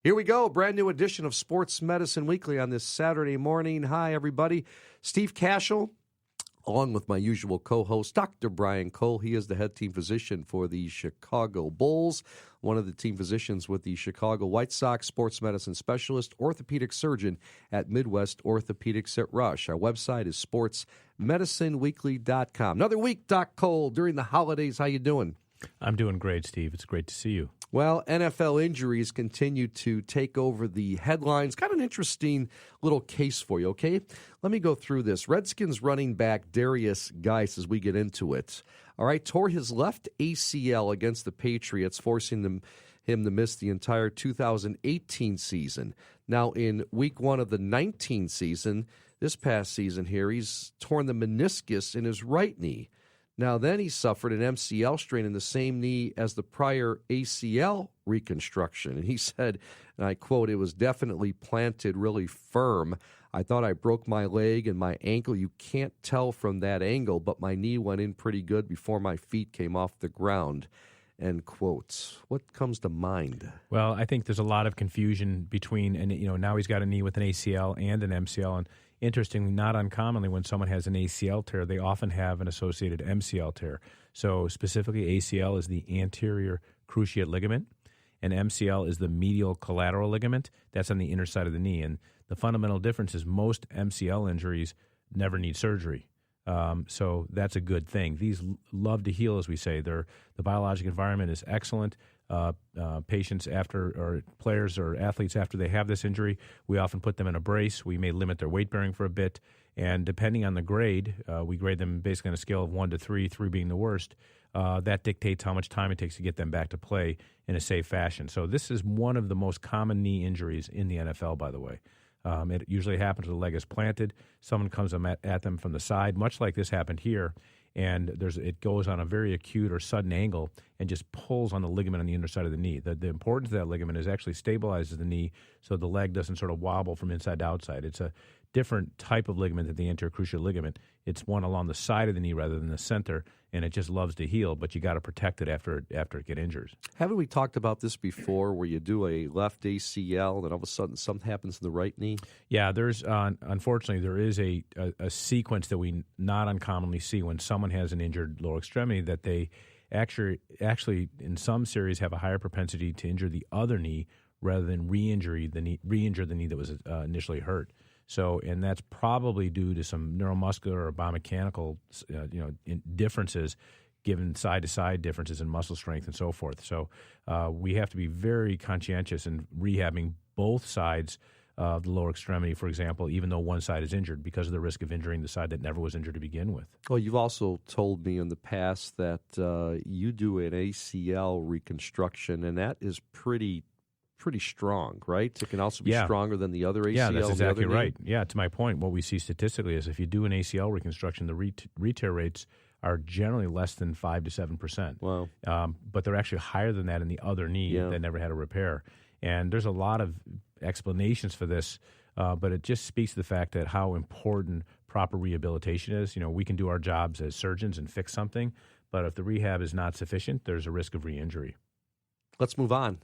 Here we go, brand new edition of Sports Medicine Weekly on this Saturday morning. Hi, everybody. Steve Cashel, along with my usual co-host, Dr. Brian Cole. He is the head team physician for the Chicago Bulls, one of the team physicians with the Chicago White Sox, sports medicine specialist, orthopedic surgeon at Midwest Orthopedics at Rush. Our website is sportsmedicineweekly.com. Another week, Doc Cole, during the holidays. How you doing? I'm doing great, Steve. It's great to see you. Well, NFL injuries continue to take over the headlines. Got an interesting little case for you, okay? Let me go through this. Redskins running back Darius Geis, as we get into it, all right, tore his left ACL against the Patriots, forcing him to miss the entire 2018 season. Now, in week one of the 19 season, this past season here, he's torn the meniscus in his right knee. Now, then he suffered an MCL strain in the same knee as the prior ACL reconstruction. And he said, and I quote, "It was definitely planted really firm. I thought I broke my leg and my ankle. You can't tell from that angle, but my knee went in pretty good before my feet came off the ground." End quote. What comes to mind? Well, I think there's a lot of confusion between, and now he's got a knee with an ACL and an MCL. And interestingly, not uncommonly, when someone has an ACL tear, they often have an associated MCL tear. So specifically, ACL is the anterior cruciate ligament, and MCL is the medial collateral ligament. That's on the inner side of the knee. And the fundamental difference is most MCL injuries never need surgery. So that's a good thing. These love to heal, as we say. The biologic environment is excellent. Patients or players or athletes after they have this injury, we often put them in a brace. We may limit their weight bearing for a bit. And depending on the grade, we grade them basically on a scale of 1 to 3, 3 being the worst. That dictates how much time it takes to get them back to play in a safe fashion. So this is one of the most common knee injuries in the NFL, by the way. It usually happens when the leg is planted. Someone comes at them from the side, much like this happened here, and it goes on a very acute or sudden angle and just pulls on the ligament on the inner side of the knee. The importance of that ligament is actually stabilizes the knee so the leg doesn't sort of wobble from inside to outside. It's a different type of ligament than the anterior cruciate ligament. It's one along the side of the knee rather than the center, and it just loves to heal, but you got to protect it after it get injured. Haven't we talked about this before, where you do a left ACL and all of a sudden something happens in the right knee? Yeah, there's unfortunately there is a sequence that we not uncommonly see when someone has an injured lower extremity, that they actually in some series have a higher propensity to injure the other knee rather than re-injure the knee that was initially hurt. So, and that's probably due to some neuromuscular or biomechanical, differences, given side-to-side differences in muscle strength and so forth. So, we have to be very conscientious in rehabbing both sides of the lower extremity, for example, even though one side is injured, because of the risk of injuring the side that never was injured to begin with. Well, you've also told me in the past that you do an ACL reconstruction, and that is pretty strong, right? It can also be stronger than the other ACL. Yeah, that's exactly right. Yeah, to my point, what we see statistically is if you do an ACL reconstruction, the re-tear rates are generally less than 5 to 7%. Wow. But they're actually higher than that in the other knee that never had a repair. And there's a lot of explanations for this, but it just speaks to the fact that how important proper rehabilitation is. We can do our jobs as surgeons and fix something, but if the rehab is not sufficient, there's a risk of re-injury. Let's move on.